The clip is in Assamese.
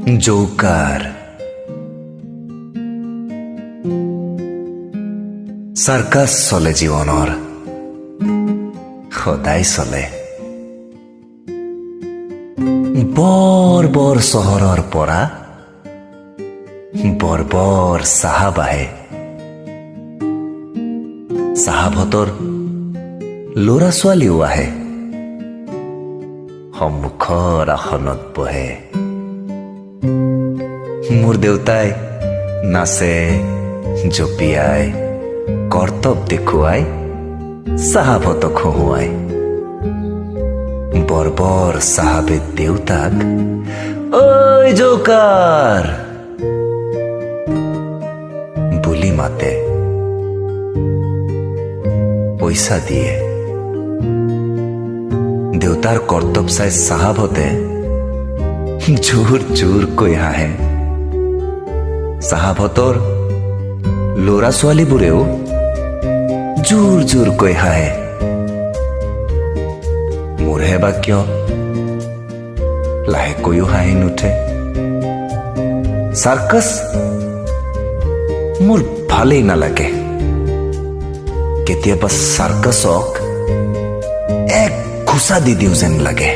জোকাৰ সাৰ্কাছ চলে জীৱনৰ সদায় চলে বৰ বৰ চহৰৰ পৰা বৰ বৰ চাহাব আহে চাহাবতৰ ল'ৰা ছোৱালীও আহে সন্মুখৰ আসনত বহে মোৰ দেউতাই নাচে জপিয়াই কৰ্তব্য দেখুৱাই চাহাবতক হহুৱাই বৰ বৰ চাহাবে দেউতাক ঐ জোকাৰ বুলি মাতে পইচা দিয়ে দেউতাৰ কৰ্তব্য চাই চাহাবতে জোৰ জোৰকৈ হাঁহে চাহাবতৰ ল'ৰা ছোৱালীবোৰেও জোৰ জোৰকৈ হাঁহে মোৰহে বা কিয় লাহেকৈও হাঁহি নুঠে সাৰ্কাছ মোৰ ভালেই নালাগে কেতিয়াবা সাৰ্কাছক এক ঘোচা দি দিওঁ যেন লাগে